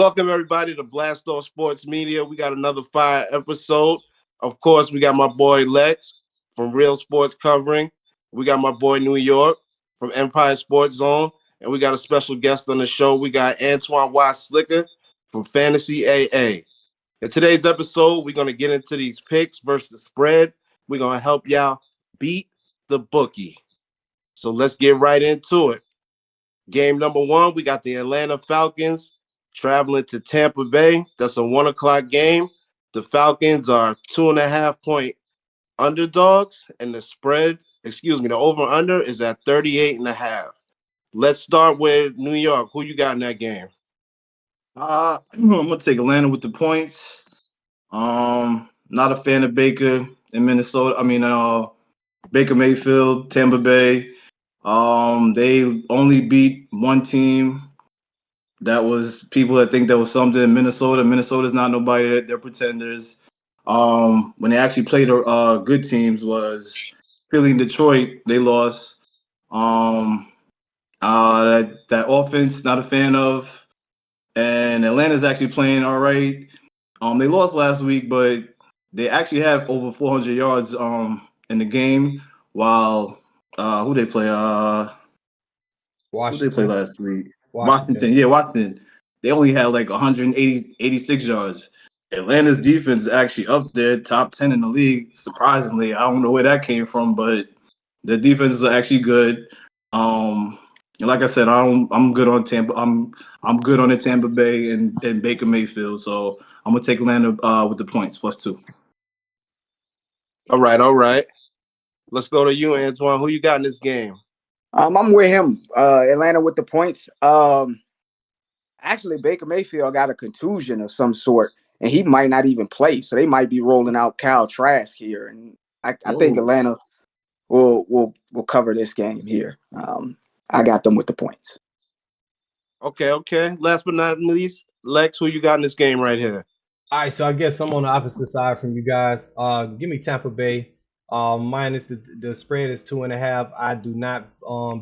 Welcome everybody to Blast Off Sports Media. We got another fire episode. Of course, we got my boy Lex from Real Sports Covering. We got my boy New York from Empire Sports Zone, and we got a special guest on the show. We got Antoine Y. Slicker from Fantasy AA. In today's episode, we're gonna get into these picks versus the spread. We're gonna help y'all beat the bookie. So let's get right into it. Game number one, we got the Atlanta Falcons traveling to Tampa Bay. That's a 1 o'clock game. The Falcons are 2.5 point underdogs, and the over-under is at 38.5. Let's start with New York. Who you got in that game? I'm gonna take Atlanta with the points. Not a fan of Baker in Minnesota. Baker Mayfield, Tampa Bay. They only beat one team. That was people that think there was something in Minnesota. Minnesota's not nobody. They're pretenders. When they actually played good teams was Philly and Detroit. They lost. That offense, not a fan of. And Atlanta's actually playing all right. They lost last week, but they actually have over 400 yards in the game. While who they play? Who they play last week? Washington. Yeah, Washington. They only had like 86 yards. Atlanta's defense is actually up there, top 10 in the league. Surprisingly, I don't know where that came from, but the defense is actually good. And like I said, I'm good on Tampa. I'm good on the Tampa Bay and Baker Mayfield. So I'm gonna take Atlanta with the points +2. All right. Let's go to you, Antoine. Who you got in this game? I'm with him. Atlanta with the points. Actually, Baker Mayfield got a contusion of some sort, and he might not even play. So they might be rolling out Kyle Trask here, and I think Atlanta will cover this game here. I got them with the points. Okay. Last but not least, Lex, who you got in this game right here? All right, so I guess I'm on the opposite side from you guys. Give me Tampa Bay. Minus the spread is 2.5. I do not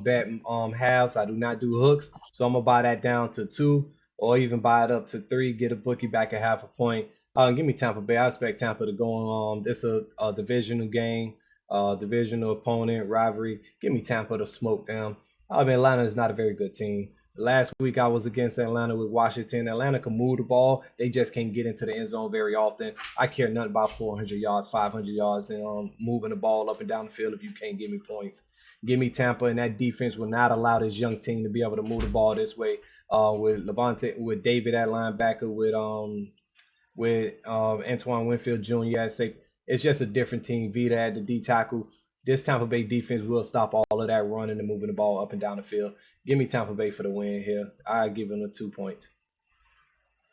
bet halves. I do not do hooks. So I'm gonna buy that down to 2, or even buy it up to 3. Get a bookie back at half a point. Give me Tampa Bay. I expect Tampa to go on. It's a divisional game, divisional opponent rivalry. Give me Tampa to smoke them. Atlanta is not a very good team. Last week I was against Atlanta with Washington. Atlanta can move the ball. They just can't get into the end zone very often. I care nothing about 400 yards, 500 yards, and moving the ball up and down the field if you can't give me points. Give me Tampa, and that defense will not allow this young team to be able to move the ball this way. With David at linebacker, with Antoine Winfield Jr. at safety. It's just a different team. Vita at the D tackle. This Tampa Bay defense will stop all of that running and moving the ball up and down the field. Give me Tampa Bay for the win here. I give them the 2 points.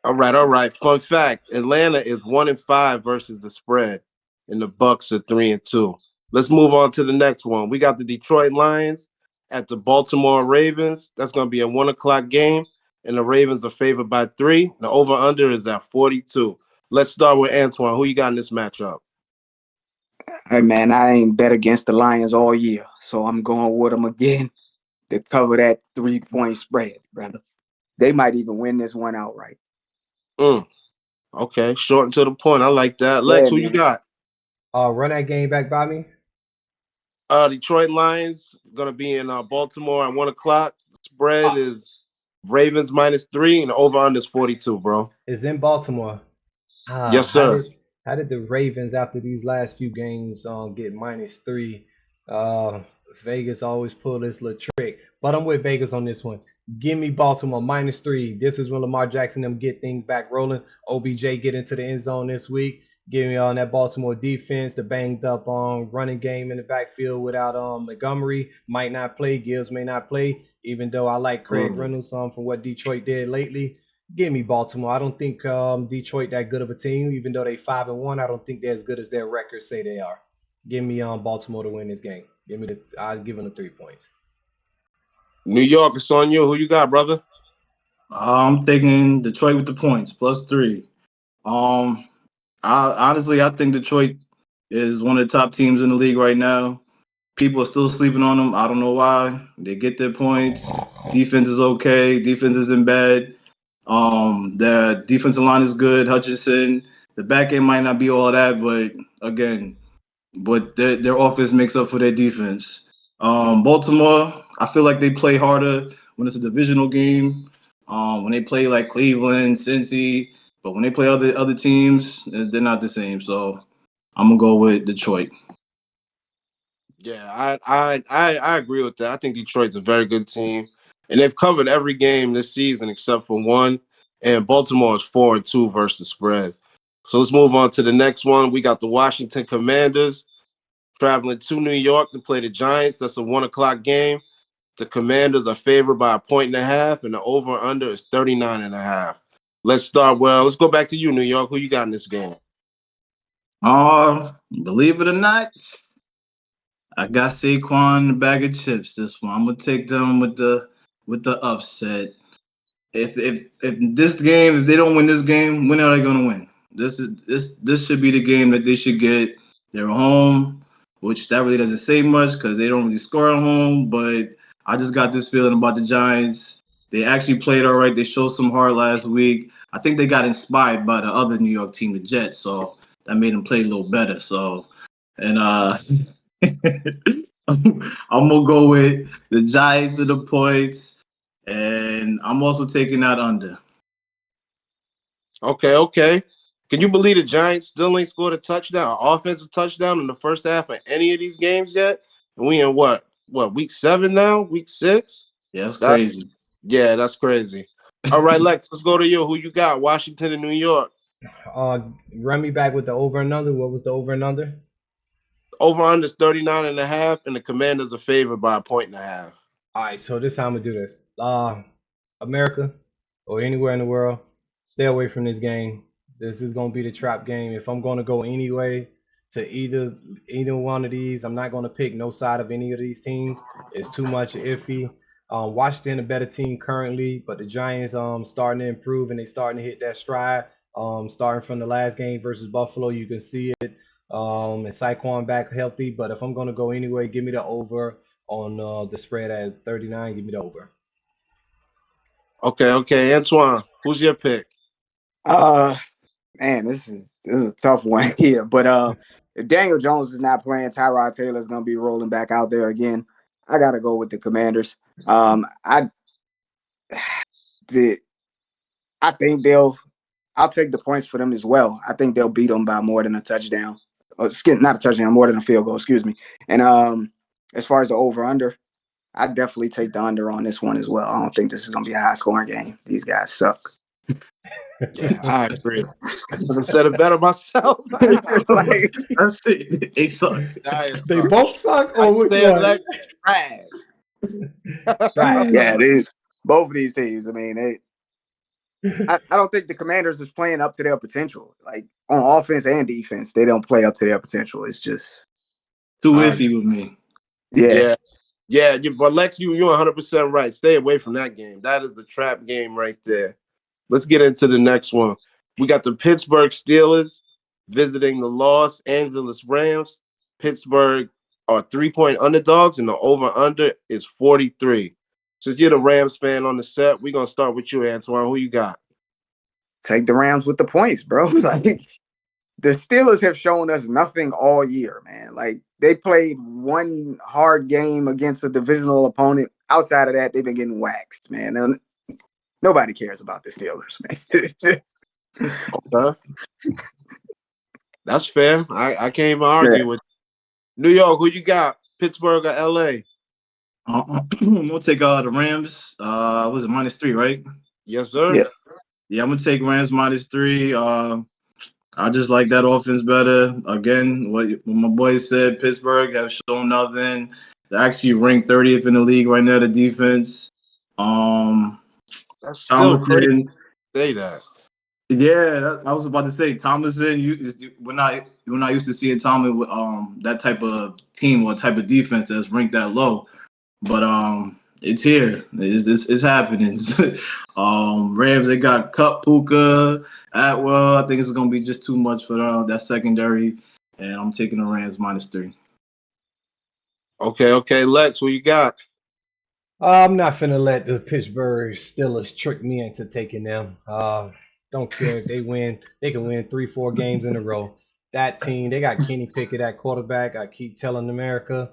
All right. Fun fact: Atlanta is 1-5 versus the spread, and the Bucks are 3-2. Let's move on to the next one. We got the Detroit Lions at the Baltimore Ravens. That's going to be a 1 o'clock game, and the Ravens are favored by 3. The over/under is at 42. Let's start with Antoine. Who you got in this matchup? Hey man, I ain't bet against the Lions all year, so I'm going with them again to cover that 3-point spread, brother. They might even win this one outright. Okay, short and to the point. I like that. Lex, who you got? Run that game back by me. Detroit Lions gonna be in Baltimore at 1 o'clock. The spread is Ravens -3, and the over/under is 42, bro. It's in Baltimore. Yes, sir. How did the Ravens, after these last few games, get -3? Vegas always pull this little trick, but I'm with Vegas on this one. Give me Baltimore -3. This is when Lamar Jackson them get things back rolling. OBJ get into the end zone this week. Give me on that Baltimore defense, the banged up running game in the backfield without Montgomery might not play. Gibbs may not play, even though I like Craig Reynolds from what Detroit did lately. Give me Baltimore. I don't think Detroit that good of a team, even though they 5-1. I don't think they're as good as their records say they are. Give me Baltimore to win this game. I'll give them the 3 points. New York, it's on you. Who you got, brother? I'm thinking Detroit with the points +3. I think Detroit is one of the top teams in the league right now. People are still sleeping on them. I don't know why. They get their points. Defense is okay. Defense isn't bad. Their defensive line is good. Hutchinson. The back end might not be all that, but again, their offense makes up for their defense. Baltimore, I feel like they play harder when it's a divisional game. When they play like Cleveland, Cincy, but when they play other teams, they're not the same. So I'm gonna go with Detroit. Yeah, I agree with that. I think Detroit's a very good team, and they've covered every game this season except for one. And Baltimore is 4-2 versus the spread. So let's move on to the next one. We got the Washington Commanders traveling to New York to play the Giants. That's a 1 o'clock game. The Commanders are favored by 1.5, and the over/under is 39.5. Let's start. Well, let's go back to you, New York. Who you got in this game? Believe it or not, I got Saquon in a bag of chips this one. I'm gonna take them with the upset. If this game, if they don't win this game, when are they gonna win? This should be the game that they should get. They're home, which that really doesn't say much because they don't really score at home. But I just got this feeling about the Giants. They actually played all right. They showed some heart last week. I think they got inspired by the other New York team, the Jets, so that made them play a little better. So, and I'm gonna go with the Giants to the points, and I'm also taking that under. Okay. Can you believe the Giants still ain't scored a touchdown, an offensive touchdown in the first half of any of these games yet? And we in what week 7 now? Week 6? Yeah, that's crazy. Yeah, that's crazy. All right, Lex, let's go to you. Who you got? Washington and New York. Run me back with the over and under. What was the over and under? Over under is 39.5, and the Commanders are favored by 1.5. All right, so this time I'm gonna do this. America or anywhere in the world, stay away from this game. This is gonna be the trap game. If I'm gonna go anyway to either one of these, I'm not gonna pick no side of any of these teams. It's too much iffy. Washington a better team currently, but the Giants starting to improve and they starting to hit that stride. Starting from the last game versus Buffalo, you can see it. And Saquon back healthy, but if I'm gonna go anyway, give me the over on the spread at 39. Give me the over. Okay, Antoine, who's your pick? Man, this is a tough one here. But if Daniel Jones is not playing, Tyrod Taylor is gonna be rolling back out there again. I gotta go with the Commanders. I did. I think I'll take the points for them as well. I think they'll beat them by more than a touchdown. Not a touchdown, more than a field goal. Excuse me. And as far as the over under, I definitely take the under on this one as well. I don't think this is gonna be a high scoring game. These guys suck. Yeah, I agree. I could have said it better myself. Like, That's it. They suck. They both suck, or which one? Like trash. Right. yeah, both of these teams. I mean, I don't think the Commanders is playing up to their potential. Like on offense and defense, they don't play up to their potential. It's just Too iffy with me. Yeah. But Lex, you're 100% right. Stay away from that game. That is the trap game right there. Let's get into the next one. We got the Pittsburgh Steelers visiting the Los Angeles Rams. Pittsburgh are 3-point underdogs, and the over/under is 43. Since you're the Rams fan on the set, we're gonna start with you, Antoine. Who you got? Take the Rams with the points, bro. Like, the Steelers have shown us nothing all year, man. Like, they played one hard game against a divisional opponent. Outside of that, they've been getting waxed, man. And nobody cares about the Steelers, man. Okay. That's fair. I can't even argue with you. New York, who you got? Pittsburgh or LA? I'm gonna take the Rams. Was it -3, right? Yes, sir. Yeah, I'm gonna take Rams -3. I just like that offense better. Again, what my boy said, Pittsburgh have shown nothing. They're actually ranked 30th in the league right now, the defense. That's still crazy to say that. Yeah, I was about to say Tomlinson. We're not used to seeing Tomlin with that type of team or type of defense that's ranked that low. But it's here. It's happening. Rams, they got Cup, Puka, Atwell. I think it's gonna be just too much for that secondary, and I'm taking the Rams -3. Okay, Lex, who you got? I'm not finna let the Pittsburgh Steelers trick me into taking them. Don't care if they win. They can win 3, 4 games in a row. That team, they got Kenny Pickett at quarterback. I keep telling America,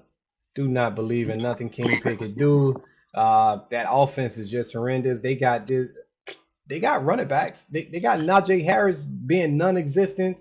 do not believe in nothing Kenny Pickett do. That offense is just horrendous. They got running backs. They got Najee Harris being non-existent.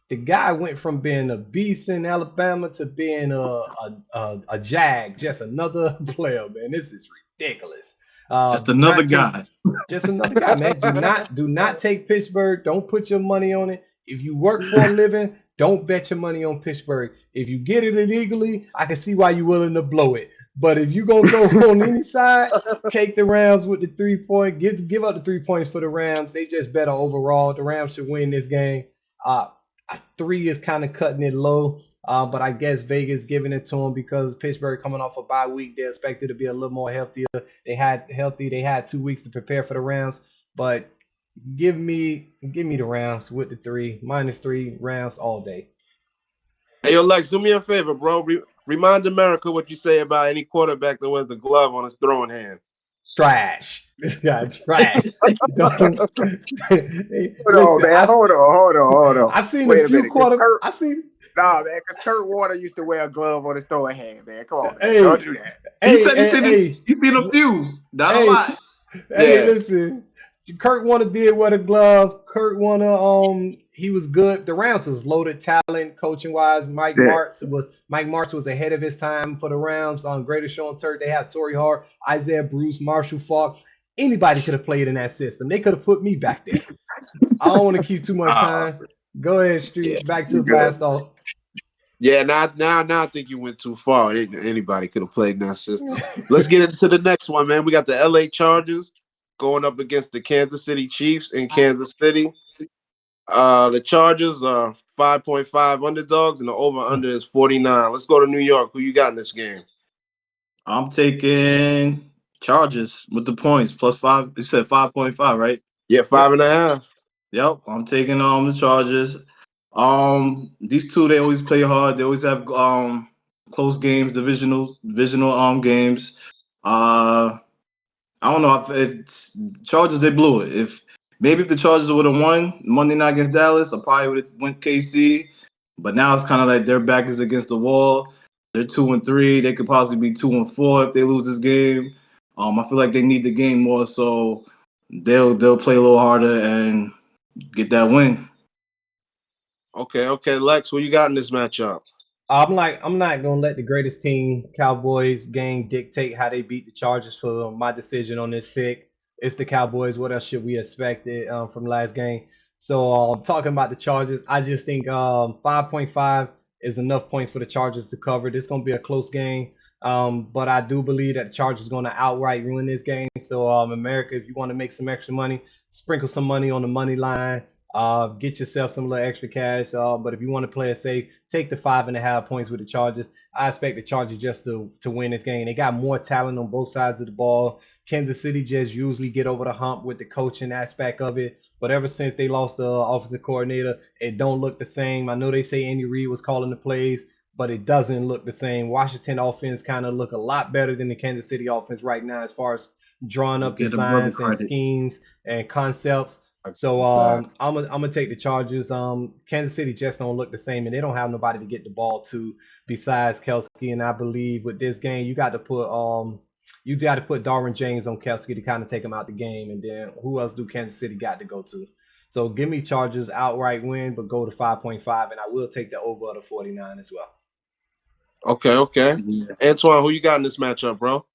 The guy went from being a beast in Alabama to being a jag, just another player, man. This is ridiculous. Just Do another not take guy. just another guy, man. Do not take Pittsburgh. Don't put your money on it. If you work for a living, don't bet your money on Pittsburgh. If you get it illegally, I can see why you're willing to blow it. But if you gonna go on any side, take the Rams with the 3 point. Give up the 3 points for the Rams. They just better overall. The Rams should win this game. Uh, 3 is kind of cutting it low. But I guess Vegas giving it to them because Pittsburgh coming off a bye week. They're expected to be a little more healthier. They had 2 weeks to prepare for the Rams. But give me the Rams with the 3 -3 Rams all day. Hey, yo, Lex, do me a favor, bro. Remind America what you say about any quarterback that wears the glove on his throwing hand. Trash. This guy trash. Don't, Hold on, listen. man. Hold on. I've seen a Wait a few minute. 'Cause quarter. Kurt, I seen. nah, man, because Kurt Warner used to wear a glove on his throwing hand, man. Come on, man. Hey, Don't do that. He hey, said hey, he's seen a few, not a hey, lot. hey, Yeah. listen. Kurt Warner did wear the glove. Kurt Warner, he was good. The Rams was loaded talent, coaching wise. Mike Yeah. Martz was ahead of his time for the Rams. On Greatest Show on Turf, they had Torrey Hart, Isaiah Bruce, Marshall Faulk. Anybody could have played in that system. They could have put me back there. I don't want to keep too much time. Go ahead, Yeah. Streets. Back to You the good. blast off. Yeah, now I think you went too far. Anybody could have played in that system. Let's get into the next one, man. We got the LA Chargers going up against the Kansas City Chiefs in Kansas City. The Chargers are 5.5 underdogs, and the over/under is 49. Let's go to New York. Who you got in this game? I'm taking Chargers with the points +5. You said 5.5, right? Yeah, Yep. 5.5. Yep. I'm taking the Chargers. These two they always play hard. They always have close games, divisional games. I don't know if Chargers they blew it. If the Chargers would have won Monday night against Dallas, I probably would have went KC. But now it's kind of like their back is against the wall. They're 2-3. They could possibly be 2-4 if they lose this game. I feel like they need the game more, so they'll play a little harder and get that win. Okay, Lex, who you got in this matchup? I'm not gonna let the greatest team Cowboys game dictate how they beat the Chargers for my decision on this pick. It's the Cowboys. What else should we expect from last game? So talking about the Chargers, I just think 5.5 is enough points for the Chargers to cover. This is gonna be a close game, but I do believe that the Chargers are gonna outright ruin this game. So America, if you want to make some extra money, sprinkle some money on the money line. Get yourself some little extra cash. But if you want to play it safe, take the 5.5 points with the Chargers. I expect the Chargers just to win this game. They got more talent on both sides of the ball. Kansas City just usually get over the hump with the coaching aspect of it. But ever since they lost the offensive coordinator, it don't look the same. I know they say Andy Reid was calling the plays, but it doesn't look the same. Washington offense kind of look a lot better than the Kansas City offense right now as far as drawing up Get a brother designs and credit. schemes and concepts. So Exactly. I'm gonna take the Chargers. Kansas City just don't look the same, and they don't have nobody to get the ball to besides Kelsey. And I believe with this game, you got to put Darwin James on Kelsey to kind of take him out the game. And then who else do Kansas City got to go to? So give me Chargers outright win, but go to 5.5, and I will take the over of 49 as well. Okay. Yeah. Antoine, who you got in this matchup, bro?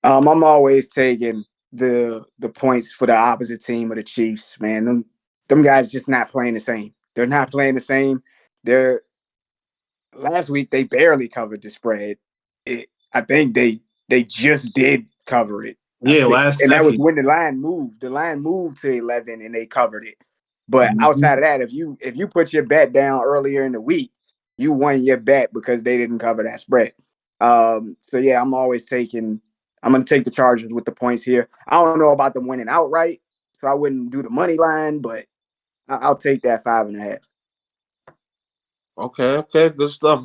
I'm always taking the points for the opposite team of the Chiefs, man. Them guys just not playing the same. They're not playing the same. They're last week they barely covered the spread. I think they just did cover it. I Yeah, think, last and that was second. when the line moved. The line moved to 11, and they covered it. But Mhm. outside of that, if you put your bet down earlier in the week, you won your bet because they didn't cover that spread. So yeah, I'm going to take the Chargers with the points here. I don't know about them winning outright, so I wouldn't do the money line, but I'll take that 5.5. Okay. Good stuff.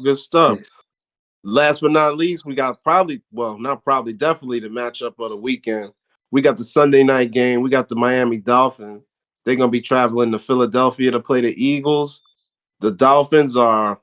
Last but not least, we got not probably, definitely the matchup of the weekend. We got the Sunday night game. We got the Miami Dolphins. They're gonna be traveling to Philadelphia to play the Eagles. The Dolphins are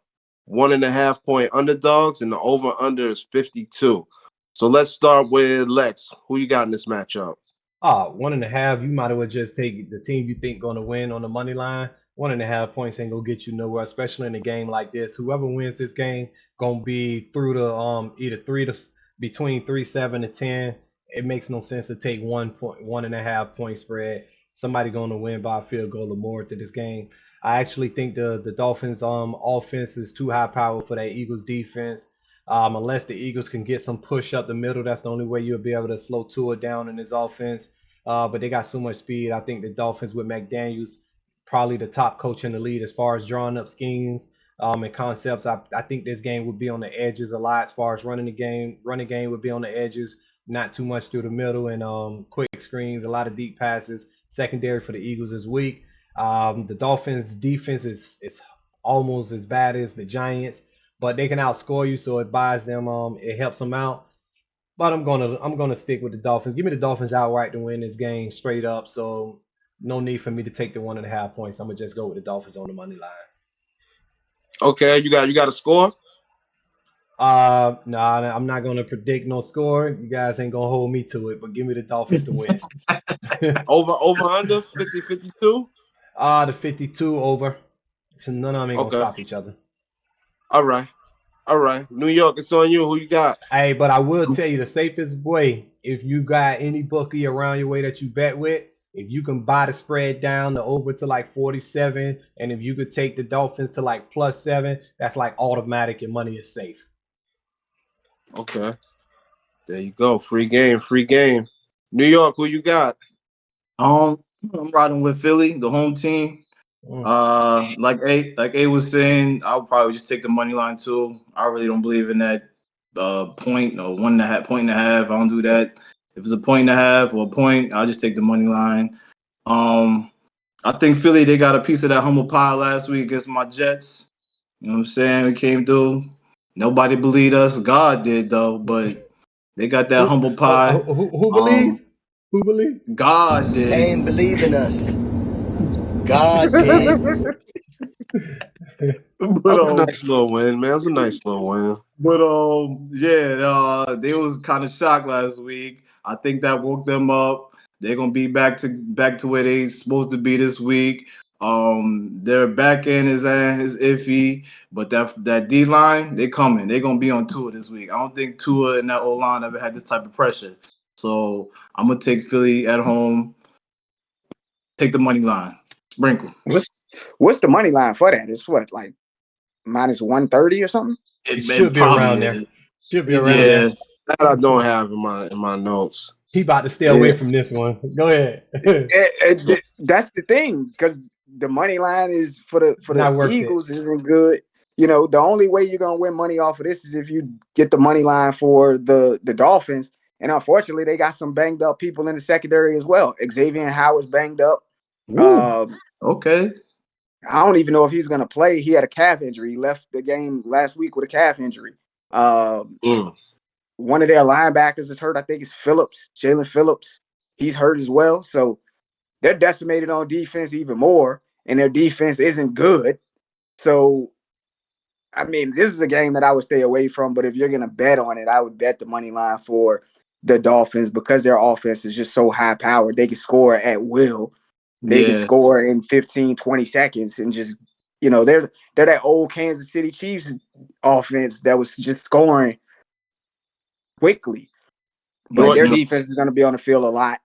1.5 point underdogs, and the over under is 52. So let's start with Lex. Who you got in this matchup? 1.5. You might as well just take the team you think going to win on the money line. 1.5 points ain't gonna get you nowhere, especially in a game like this. Whoever wins this game gonna be through the either between 3, 7, and 10. It makes no sense to take 1.5 point spread. Somebody gonna win by a field goal or more to this game. I actually think the Dolphins offense is too high power for that Eagles defense. Unless the Eagles can get some push up the middle, that's the only way you'll be able to slow Tua down in his offense. But they got so much speed. I think the Dolphins with McDaniels, probably the top coach in the league as far as drawing up schemes and concepts. I think this game would be on the edges a lot as far as running the game. Running game would be on the edges, not too much through the middle and quick screens, a lot of deep passes. Secondary for the Eagles is weak. The Dolphins' defense is almost as bad as the Giants, but they can outscore you, so it buys them. It helps them out. But I'm gonna stick with the Dolphins. Give me the Dolphins outright to win this game straight up. So no need for me to take the 1.5 points. I'm gonna just go with the Dolphins on the money line. Okay, you got a score? Nah, I'm not gonna predict no score. You guys ain't gonna hold me to it, but give me the Dolphins to win. Over under 50 52. The 52 over. So none of them ain't gonna Okay. stop each other. All right. All right. New York, it's on you. Who you got? Hey, but I will tell you the safest way, if you got any bookie around your way that you bet with, if you can buy the spread down to over to like 47, and if you could take the Dolphins to like +7, that's like automatic. Your money is safe. Okay. There you go. Free game. Free game. New York, who you got? Um, I'm riding with Philly, the home team. Mm. Like A was saying, I'll probably just take the money line too. I really don't believe in that point or 1.5 point and a half. I don't do that. If it's a point and a half or a point, I'll just take the money line. Um, I think Philly, they got a piece of that humble pie last week against my Jets. You know what I'm saying? We came through. Nobody believed us. God did though, but they got that Who, humble pie. who believes? Who believes? God They did. ain't believe in us. God did. but That was a nice little win, man. It was a nice little win. Yeah, they was kind of shocked last week. I think that woke them up. They're gonna be back to where they supposed to be this week. Their back end is iffy, but that D line, they coming. They're gonna be on Tua this week. I don't think Tua and that O line ever had this type of pressure. So I'm gonna take Philly at home. Take the money line. Sprinkle. What's the money line for that? It's what, like -130 or something? It It should be around probably there. is. Should be around Yeah. there. That I don't have in my notes. He about to stay away Yeah. from this one. Go ahead. That's the thing, because the money line is for the Not worth it. Eagles isn't good. The only way you're gonna win money off of this is if you get the money line for the Dolphins. And unfortunately, they got some banged up people in the secondary as well. Xavier Howard's banged up. Ooh. Um, Okay. I don't even know if he's gonna play. He had a calf injury. He left the game last week with a calf injury. Um, Mm. One of their linebackers is hurt. I think it's Phillips, Jalen Phillips. He's hurt as well. So they're decimated on defense even more, and their defense isn't good. So, I mean, this is a game that I would stay away from. But if you're going to bet on it, I would bet the money line for the Dolphins because their offense is just so high powered. They can score at will. They can Yeah. score in 15, 20 seconds and just, they're that old Kansas City Chiefs offense that was just scoring quickly. But Your their Mhm. defense is going to be on the field a lot.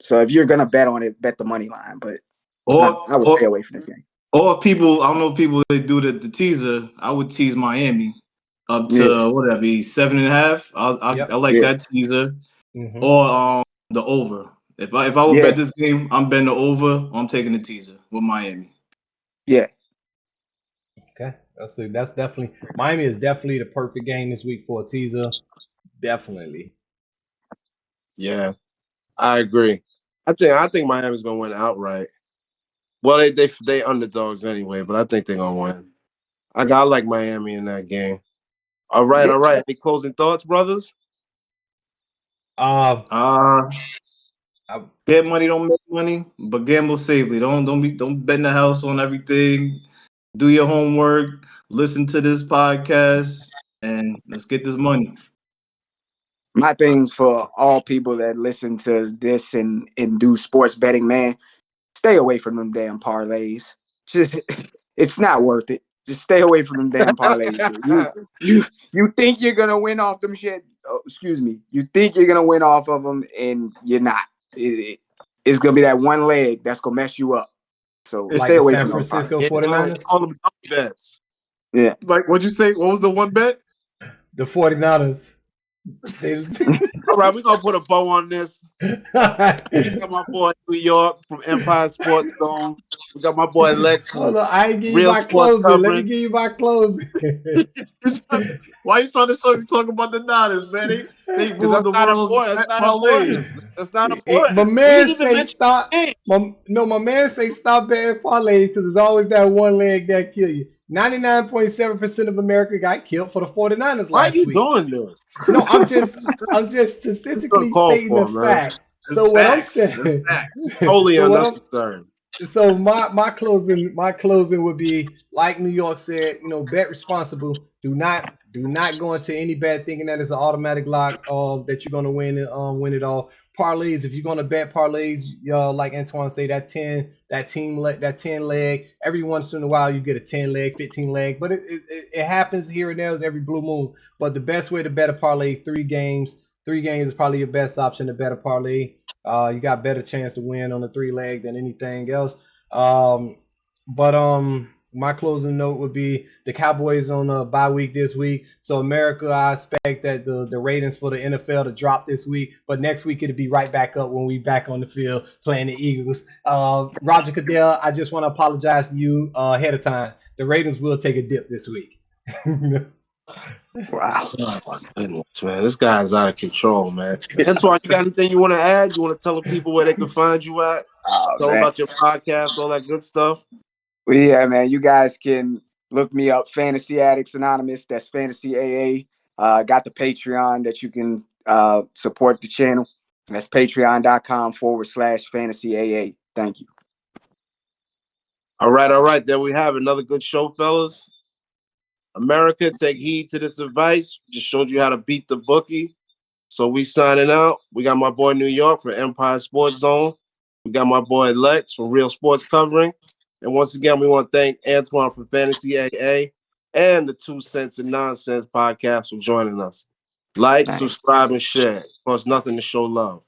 So if you're going to bet on it, bet the money line. But Or I would stay or away from this game. or people, I don't know if people they do the teaser. I would tease Miami up Yeah, to what that be 7.5. I Yep. like yeah, that teaser. Hmm. Or the over. If I would yeah, bet this game, I'm betting the over. I'm taking the teaser with Miami. yeah. Okay. That's definitely Miami is definitely the perfect game this week for a teaser. Definitely. Yeah, I agree. I think Miami's gonna win outright. Well, they underdogs anyway, but I think they're gonna win. I like Miami in that game. All right, Yeah. all right. Any closing thoughts, brothers? Uh, Uh, I, Bet money, don't make money, but gamble safely. Don't bet in the house on everything. Do your homework. Listen to this podcast, and let's get this money. My thing for all people that listen to this and do sports betting, man, stay away from them damn parlays. Just it's not worth it. Just stay away from them damn parlays. You think you're gonna win off them shit? Oh, excuse me. You think you're gonna win off of them, and you're not. It's gonna be that one leg that's gonna mess you up. So It's like stay the away San from those Francisco parlays. Yeah, man. They 49ers. call them dummy bets. Yeah. like what'd you say? What was the one bet? The 49ers. They, All right, we're gonna put a bow on this. We got my boy New York from Empire Sports Zone. We got my boy Lex from Hold on, I ain't give you Real my Sports closing. Let me Covering. give you my closing. Why you trying to talk about the Niners, man? They Because ruined that's the not world's important. That's not important. parlays. That's not My important. We man didn't even say mention stop. the game. My man say stop betting parlays because there's always that one leg that kill you. 99.7% of America got killed for the 49ers Why are last you week. doing this? No, I'm just This is statistically uncalled stating the for, man. fact. It's So what I'm facts. That's saying, facts. Totally so what I'm unnecessary. so my closing would be like New York said, bet responsible. Do not go into any bet thinking that it's an automatic lock that you're gonna win it all. Parlays, if you're gonna bet parlays, like Antoine say that 10 leg, every once in a while you get a 10 leg, 15 leg, but it happens here and there every blue moon. But the best way to bet a parlay, 3 games. 3 games is probably your best option to bet a parlay. You got better chance to win on the 3 leg than anything else. But my closing note would be the Cowboys on a bye week this week. So America, I expect that the ratings for the NFL to drop this week, but next week it'll be right back up when we back on the field playing the Eagles. Roger Goodell, I just want to apologize to you ahead of time. The ratings will take a dip this week. Wow. Oh my goodness, man. This guy's out of control, man. Antoine, you got anything you want to add? You want to tell the people where they can find you at? Oh Tell them man. about your podcast, all that good stuff. Well, yeah, man. You guys can look me up, Fantasy Addicts Anonymous. That's Fantasy AA. Got the Patreon that you can support the channel. That's patreon.com/Fantasy AA. Thank you. All right, all right. There we have another good show, fellas. America, take heed to this advice. Just showed you how to beat the bookie. So we signing out. We got my boy New York from Empire Sports Zone. We got my boy Lex from Real Sports Covering. And once again, we want to thank Antoine from Fantasy AA and the 2 Cents and Nonsense podcast for joining us. Like, Thanks. subscribe, and share. Costs nothing to show love.